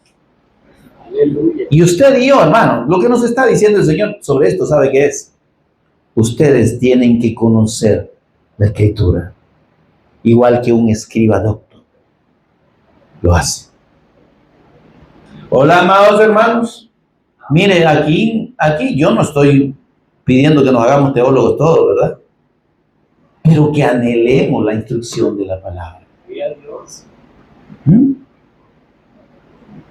Aleluya. Y usted y yo, hermano, lo que nos está diciendo el Señor sobre esto, ¿sabe qué es? Ustedes tienen que conocer la Escritura, igual que un escriba docto lo hace. Hola, amados hermanos. Mire, aquí yo no estoy pidiendo que nos hagamos teólogos todos, ¿verdad? Pero que anhelemos la instrucción de la palabra.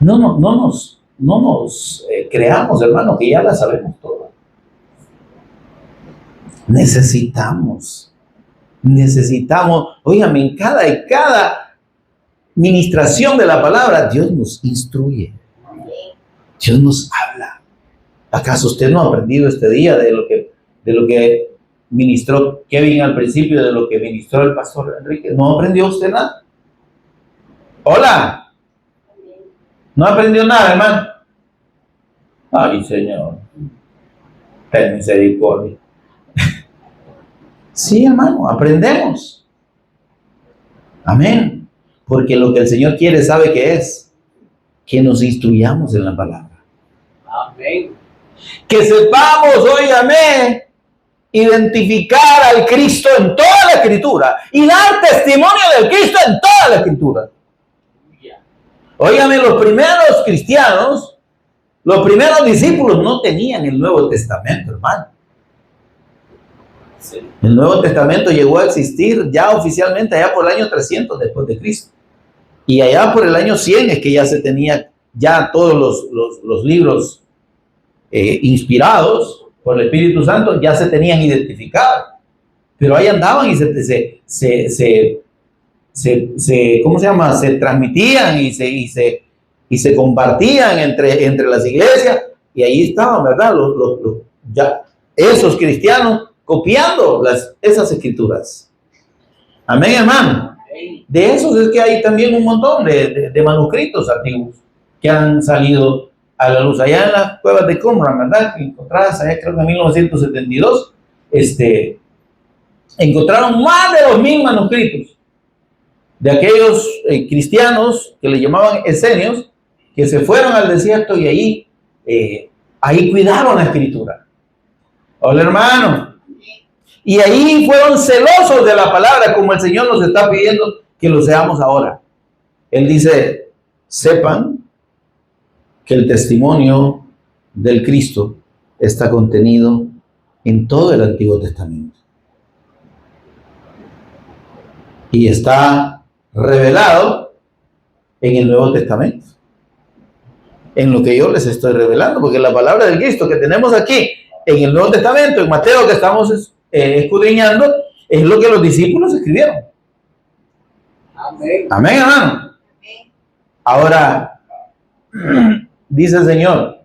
No nos creamos, hermano, que ya la sabemos toda. Necesitamos, óigame, en cada ministración de la palabra, Dios nos instruye. Dios nos habla. ¿Acaso usted no ha aprendido este día de lo que ministró Kevin al principio, de lo que ministró el pastor Enrique? ¿No aprendió usted nada? Hola. ¿No aprendió nada, hermano? Ay, Señor, ten misericordia. Sí, hermano, aprendemos. Amén. Porque lo que el Señor quiere, ¿sabe qué es? Que nos instruyamos en la palabra. Amén. Que sepamos, óigame, identificar al Cristo en toda la Escritura y dar testimonio del Cristo en toda la Escritura. Óigame, los primeros cristianos, los primeros discípulos no tenían el Nuevo Testamento, hermano. Sí. El Nuevo Testamento llegó a existir ya oficialmente allá por el año 300 después de Cristo. Y allá por el año 100 es que ya se tenía ya todos los libros inspirados por el Espíritu Santo, ya se tenían identificados. Pero ahí andaban y ¿cómo se llama? Se transmitían y se compartían entre las iglesias. Y ahí estaban, ¿verdad? Ya esos cristianos copiando esas escrituras. Amén, hermano. De esos es que hay también un montón de manuscritos antiguos que han salido a la luz. Allá en las cuevas de Qumran, ¿verdad? Encontradas allá creo que en 1972, encontraron más de 2000 manuscritos de aquellos cristianos que le llamaban esenios, que se fueron al desierto y ahí cuidaron la escritura. Hola, hermano. Y ahí fueron celosos de la palabra, como el Señor nos está pidiendo que lo seamos ahora. Él dice, sepan que el testimonio del Cristo está contenido en todo el Antiguo Testamento. Y está revelado en el Nuevo Testamento. En lo que yo les estoy revelando, porque la palabra del Cristo que tenemos aquí en el Nuevo Testamento, en Mateo que estamos escudriñando, es lo que los discípulos escribieron. Amén. Amén, hermano. Ahora, dice el Señor,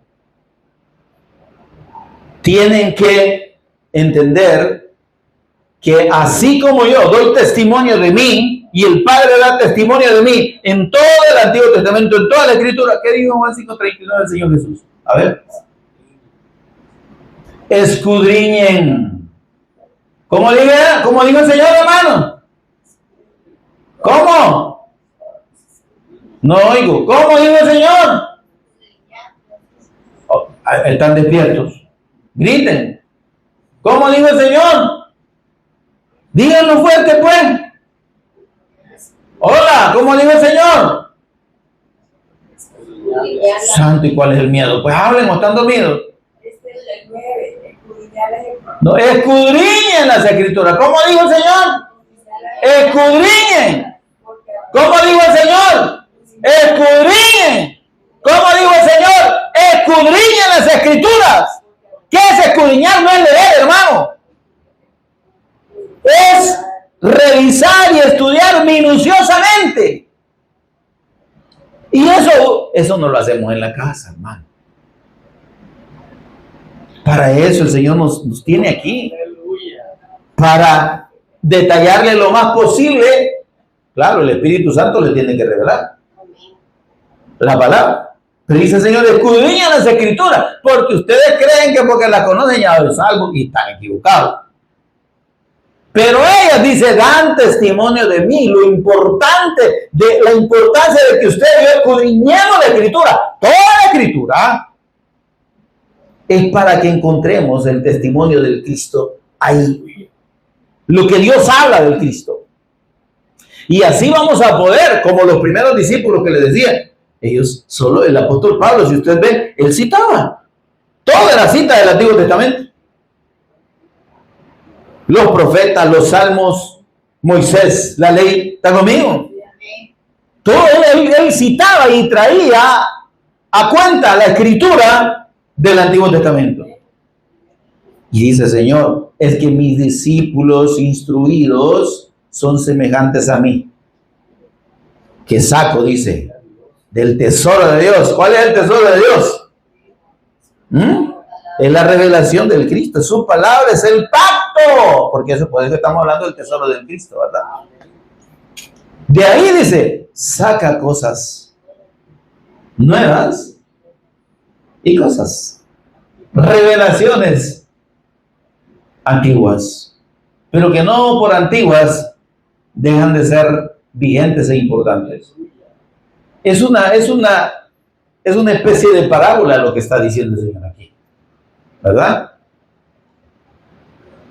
tienen que entender que así como yo doy testimonio de mí y el Padre da testimonio de mí en todo el Antiguo Testamento, en toda la Escritura, ¿qué dijo Juan 5:39 el Señor Jesús? A ver. Escudriñen. ¿Cómo dijo el Señor, hermano? ¿Cómo? No oigo. ¿Cómo dijo el Señor? Oh, están despiertos. Griten. ¿Cómo dijo el Señor? Díganlo fuerte, pues. Hola, ¿cómo dijo el Señor? Santo, ¿y cuál es el miedo? Pues hablen, o están dormidos. No, escudriñen las escrituras. ¿Cómo dijo el Señor? Escudriñen. ¿Cómo dijo el Señor? Escudriñen. ¿Cómo dijo el Señor? Escudriñen las escrituras. ¿Qué es escudriñar? No es leer, hermano. Es revisar y estudiar minuciosamente. Y eso no lo hacemos en la casa, hermano. Para eso el Señor nos tiene aquí. Para detallarle lo más posible. Claro, el Espíritu Santo le tiene que revelar la palabra. Pero dice el Señor, escudriñan las escrituras, porque ustedes creen que porque las conocen ya los salvos y están equivocados. Pero ellas, dice, dan testimonio de mí. La importancia de que ustedes escudriñemos la escritura, toda la escritura, es para que encontremos el testimonio del Cristo ahí. Lo que Dios habla del Cristo. Y así vamos a poder, como los primeros discípulos que le decían, ellos, solo el apóstol Pablo, si ustedes ven, él citaba toda la cita del Antiguo Testamento. Los profetas, los salmos, Moisés, la ley, ¿están conmigo? Todo él citaba y traía a cuenta la escritura del Antiguo Testamento. Y dice, Señor, es que mis discípulos instruidos son semejantes a mí. Que saco, dice, del tesoro de Dios. ¿Cuál es el tesoro de Dios? Es la revelación del Cristo. Su palabra es el pacto. Porque eso, por eso estamos hablando del tesoro del Cristo, ¿verdad? De ahí dice, saca cosas nuevas y cosas revelaciones antiguas, pero que no por antiguas dejan de ser vigentes e importantes. Es una especie de parábola lo que está diciendo el Señor aquí, ¿verdad?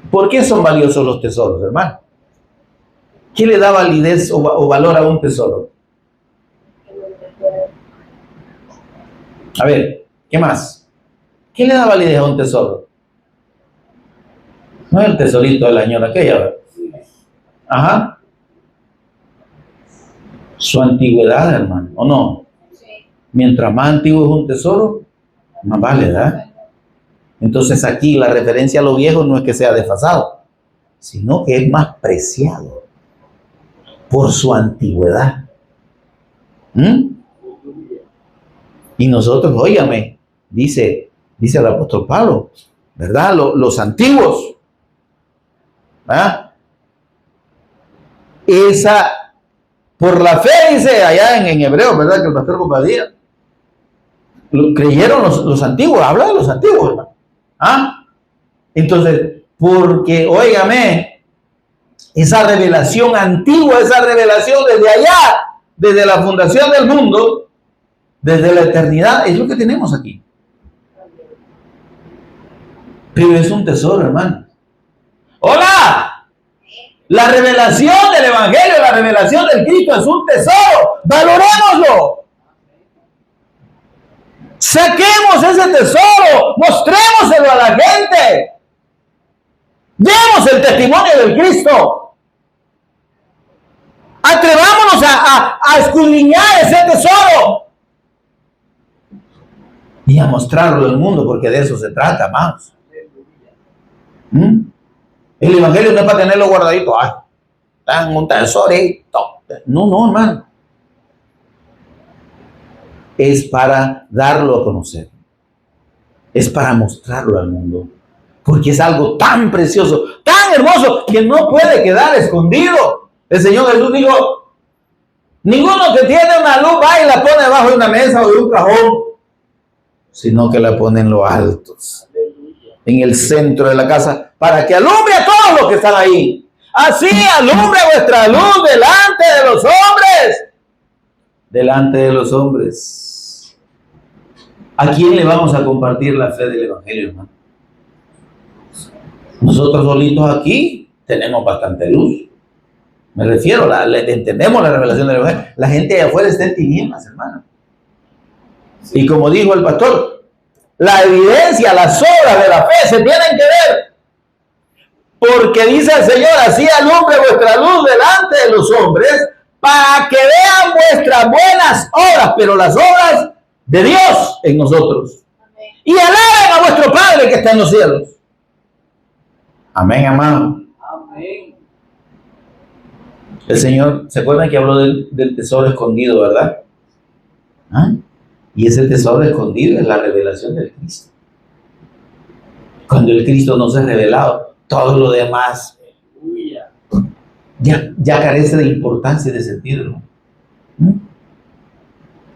¿Por qué son valiosos los tesoros, hermano? ¿Qué le da validez o valor a un tesoro? A ver, ¿qué más? ¿Qué le da validez a un tesoro? No es el tesorito de la señora aquella, ¿verdad? Ajá. Su antigüedad, hermano, ¿o no? Mientras más antiguo es un tesoro, más vale, ¿verdad? Entonces aquí la referencia a lo viejo no es que sea desfasado, sino que es más preciado por su antigüedad. Y nosotros, óigame, dice el apóstol Pablo, ¿verdad? Los antiguos, ¿verdad? Esa, por la fe, dice allá en hebreo, ¿verdad? Que el pastor Compadía, creyeron los antiguos, habla de los antiguos, hermano. Entonces, porque, óigame, esa revelación antigua, esa revelación desde allá, desde la fundación del mundo, desde la eternidad, es lo que tenemos aquí. Pero es un tesoro, hermano. ¡Hola! La revelación del Evangelio, la revelación del Cristo es un tesoro. ¡Valorémoslo! Saquemos ese tesoro, mostrémoselo a la gente. Demos el testimonio del Cristo. Atrevámonos a escudriñar ese tesoro y a mostrarlo al mundo, porque de eso se trata, amados. El Evangelio no es para tenerlo guardadito. Tan un tesorito. No, hermano. Es para darlo a conocer. Es para mostrarlo al mundo. Porque es algo tan precioso, tan hermoso, que no puede quedar escondido. El Señor Jesús dijo, ninguno que tiene una luz va y la pone debajo de una mesa o de un cajón, sino que la pone en los altos, en el centro de la casa, para que alumbre a todos los que están ahí. Así alumbre vuestra luz delante de los hombres. Delante de los hombres. ¿A quién le vamos a compartir la fe del Evangelio, hermano? Nosotros solitos aquí tenemos bastante luz. Me refiero, entendemos la revelación del Evangelio. La gente de afuera está en tinieblas, hermano. Y como dijo el pastor, la evidencia, las obras de la fe se tienen que ver. Porque dice el Señor, así alumbre vuestra luz delante de los hombres, para que vean vuestras buenas obras, pero las obras de Dios en nosotros. Amén. Y alaben a vuestro Padre que está en los cielos. Amén, amado. Amén. El Señor, ¿se acuerdan que habló del tesoro escondido, verdad? Y ese tesoro escondido es la revelación del Cristo. Cuando el Cristo nos es revelado, todo lo demás ya carece de importancia y de sentido, ¿no?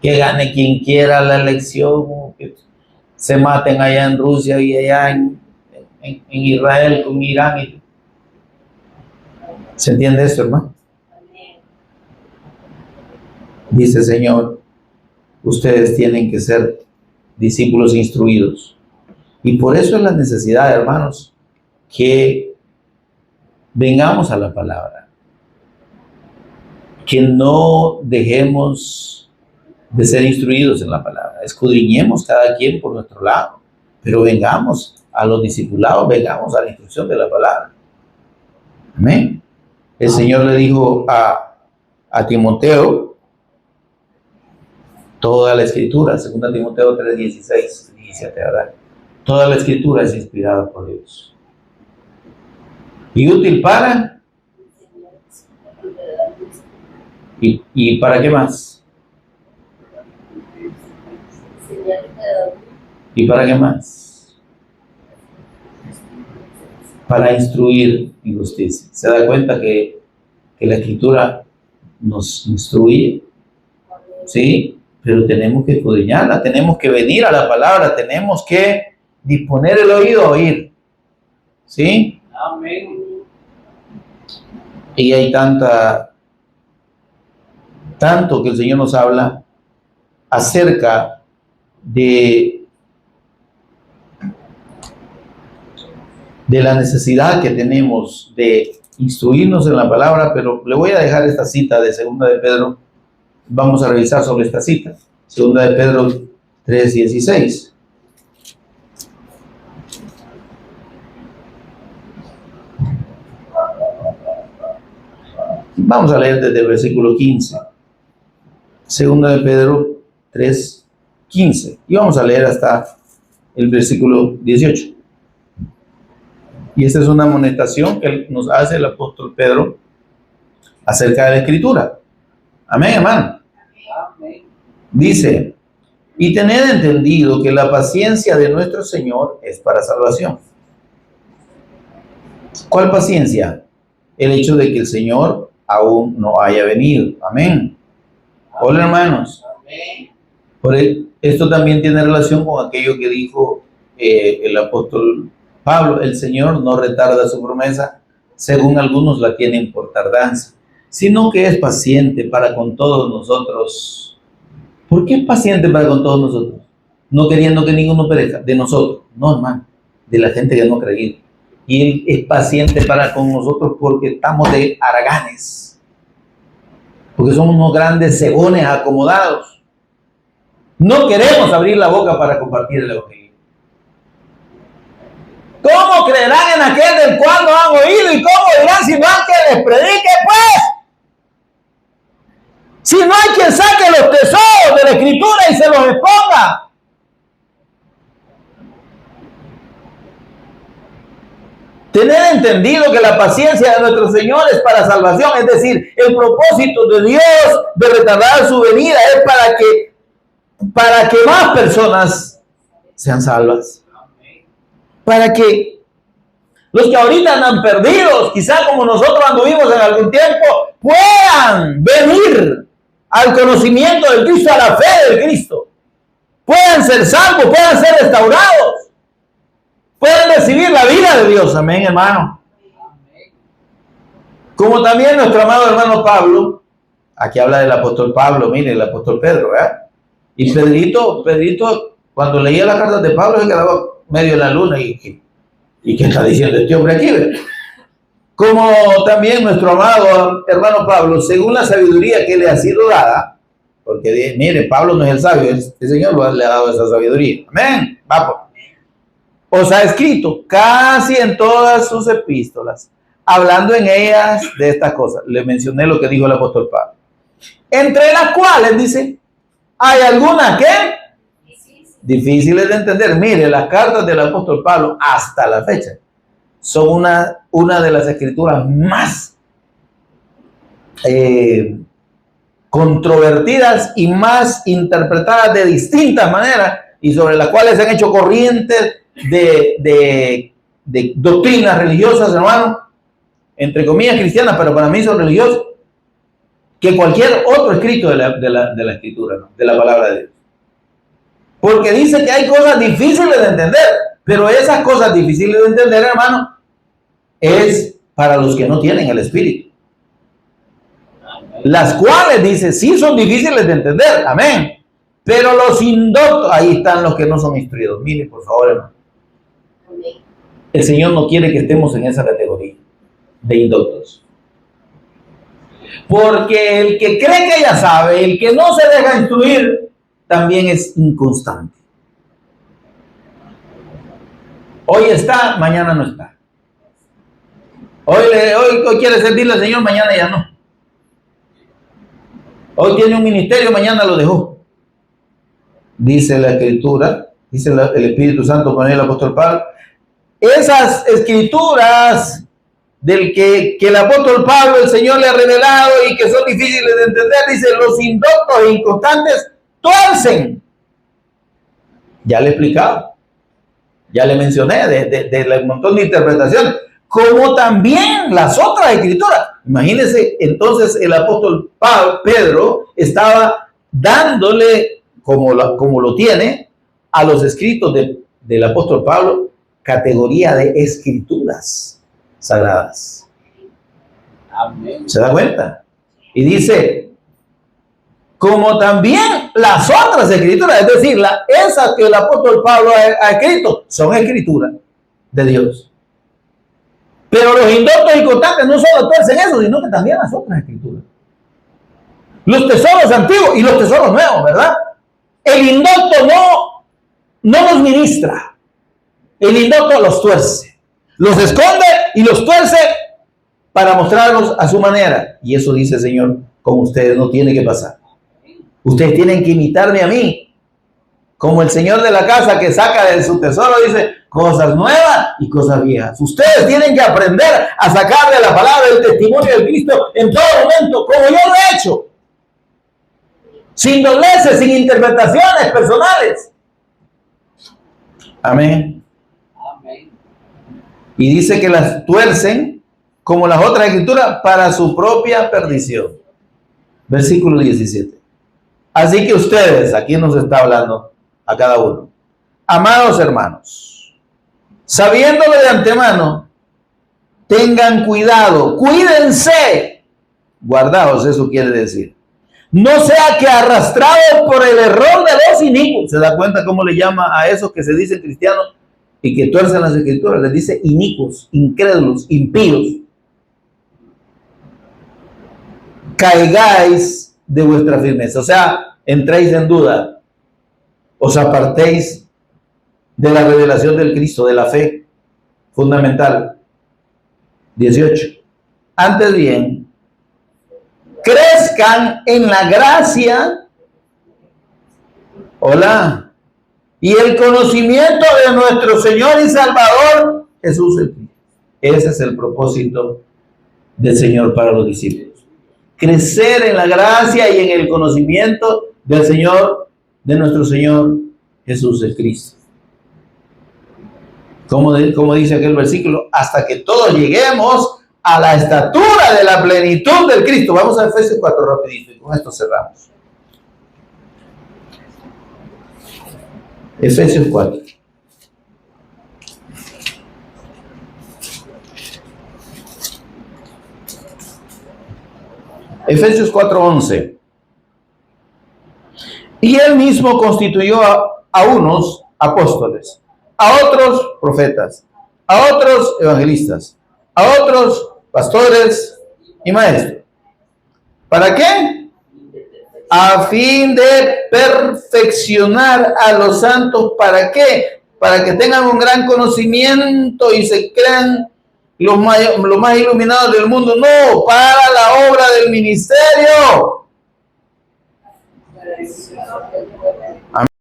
Que gane quien quiera la elección, que se maten allá en Rusia y allá en Israel con Irán. ¿Se entiende esto, hermano? Dice el Señor, ustedes tienen que ser discípulos instruidos. Y por eso es la necesidad, hermanos, que vengamos a la palabra. Que no dejemos de ser instruidos en la palabra. Escudriñemos cada quien por nuestro lado, pero vengamos a los discipulados, vengamos a la instrucción de la palabra. Amén. El Señor le dijo a Timoteo, toda la escritura, 2 Timoteo 3:16, 17, ¿verdad? Toda la escritura es inspirada por Dios y útil para... ¿Y para qué más? ¿Y para qué más? Para instruir en justicia. ¿Se da cuenta que la escritura nos instruye? Sí, pero tenemos que escudriñarla, tenemos que venir a la palabra, tenemos que disponer el oído a oír. ¿Sí? Amén. Y hay tanto que el Señor nos habla acerca de la necesidad que tenemos de instruirnos en la palabra, pero le voy a dejar esta cita de Segunda de Pedro. Vamos a revisar sobre esta cita. Segunda de Pedro 3:16. Vamos a leer desde el versículo 15. Segunda de Pedro 3:15. Y vamos a leer hasta el versículo 18. Y esta es una amonestación que nos hace el apóstol Pedro acerca de la Escritura. Amén, hermano. Amén. Dice, y tened entendido que la paciencia de nuestro Señor es para salvación. ¿Cuál paciencia? El hecho de que el Señor aún no haya venido. Amén. Hola, hermanos. Amén. Esto también tiene relación con aquello que dijo el apóstol Pablo. El Señor no retarda su promesa, según algunos la tienen por tardanza, sino que es paciente para con todos nosotros. ¿Por qué es paciente para con todos nosotros? No queriendo que ninguno perezca, de nosotros, no, hermano, de la gente que no ha creído. Y Él es paciente para con nosotros porque estamos de haraganes, porque somos unos grandes cegones acomodados. No queremos abrir la boca para compartir el evangelio. ¿Cómo creerán en aquel del cual no han oído? ¿Y cómo dirán si no hay que les predique, pues? Si no hay quien saque los tesoros de la Escritura y se los exponga. Tener entendido que la paciencia de nuestro Señor es para salvación, es decir, el propósito de Dios de retardar su venida es para que más personas sean salvas. Para que los que ahorita andan perdidos, quizá como nosotros anduvimos en algún tiempo, puedan venir al conocimiento del Cristo, a la fe del Cristo. Puedan ser salvos, puedan ser restaurados. Pueden recibir la vida de Dios. Amén, hermano. Como también nuestro amado hermano Pablo, aquí habla del apóstol Pablo, mire, el apóstol Pedro, ¿verdad? Y Pedrito, cuando leía las cartas de Pablo, se quedaba medio en la luna y ¿qué está diciendo este hombre aquí? ¿Verdad? Como también nuestro amado hermano Pablo, según la sabiduría que le ha sido dada, porque mire, Pablo no es el sabio, el Señor le ha dado esa sabiduría. Amén. Vamos. Os ha escrito casi en todas sus epístolas, hablando en ellas de estas cosas. Le mencioné lo que dijo el apóstol Pablo. Entre las cuales, dice, hay algunas que difíciles de entender. Mire, las cartas del apóstol Pablo hasta la fecha son una de las escrituras más controvertidas y más interpretadas de distintas maneras y sobre las cuales se han hecho corrientes de doctrinas religiosas, hermano, entre comillas cristianas, pero para mí son religiosas, que cualquier otro escrito de la escritura, ¿no? De la palabra de Dios. Porque dice que hay cosas difíciles de entender, pero esas cosas difíciles de entender, hermano, es para los que no tienen el Espíritu. Las cuales, dice, sí son difíciles de entender, amén. Pero los indoctos, ahí están los que no son instruidos. Mire, por favor, hermano. El Señor no quiere que estemos en esa categoría de indoctos. Porque el que cree que ya sabe, el que no se deja instruir, también es inconstante. Hoy está, mañana no está. Hoy quiere servirle al Señor, mañana ya no. Hoy tiene un ministerio, mañana lo dejó. Dice la Escritura, dice el Espíritu Santo con el apóstol Pablo. Esas escrituras del que el apóstol Pablo, el Señor le ha revelado y que son difíciles de entender, dice, los indoctos e inconstantes tuercen. Ya le he explicado, ya le mencioné del montón de interpretaciones, como también las otras escrituras. Imagínense, entonces el apóstol Pedro estaba dándole, como lo tiene, a los escritos del apóstol Pablo, categoría de escrituras sagradas. Amén. ¿Se da cuenta? Y dice, como también las otras escrituras, es decir, esas que el apóstol Pablo ha escrito, son escrituras de Dios. Pero los indoctos y constantes no solo tuercen eso, sino que también las otras escrituras. Los tesoros antiguos y los tesoros nuevos, ¿verdad? El indocto no los ministra. El indocto los tuerce. Los esconde y los tuerce para mostrarlos a su manera. Y eso dice el Señor, con ustedes no tiene que pasar. Ustedes tienen que imitarme a mí. Como el Señor de la casa que saca de su tesoro, dice, cosas nuevas y cosas viejas. Ustedes tienen que aprender a sacar de la palabra el testimonio de Cristo en todo momento, como yo lo he hecho. Sin dobleces, sin interpretaciones personales. Amén. Amén. Y dice que las tuercen, como las otras escrituras, para su propia perdición. Versículo 17. Así que ustedes, aquí nos está hablando a cada uno. Amados hermanos, sabiéndolo de antemano, tengan cuidado, cuídense. Guardaos, eso quiere decir. No sea que arrastrados por el error de los inicuos. ¿Se da cuenta cómo le llama a esos que se dicen cristianos y que tuercen las escrituras? Les dice inicuos, incrédulos, impíos. Caigáis de vuestra firmeza. O sea, entréis en duda. Os apartéis de la revelación del Cristo, de la fe fundamental. 18. Antes bien, crezcan en la gracia, hola, y el conocimiento de nuestro Señor y Salvador Jesús el Cristo. Ese es el propósito del Señor para los discípulos. Crecer en la gracia y en el conocimiento del Señor, de nuestro Señor Jesús el Cristo. Como dice aquel versículo, hasta que todos lleguemos a la estatura de la plenitud del Cristo. Vamos a Efesios 4 rapidito y con esto cerramos. Efesios 4. Efesios 4:11. Y él mismo constituyó a unos apóstoles, a otros profetas, a otros evangelistas, a otros pastores y maestros. ¿Para qué? A fin de perfeccionar a los santos. ¿Para qué? Para que tengan un gran conocimiento y se crean los más iluminados del mundo. No, para la obra del ministerio.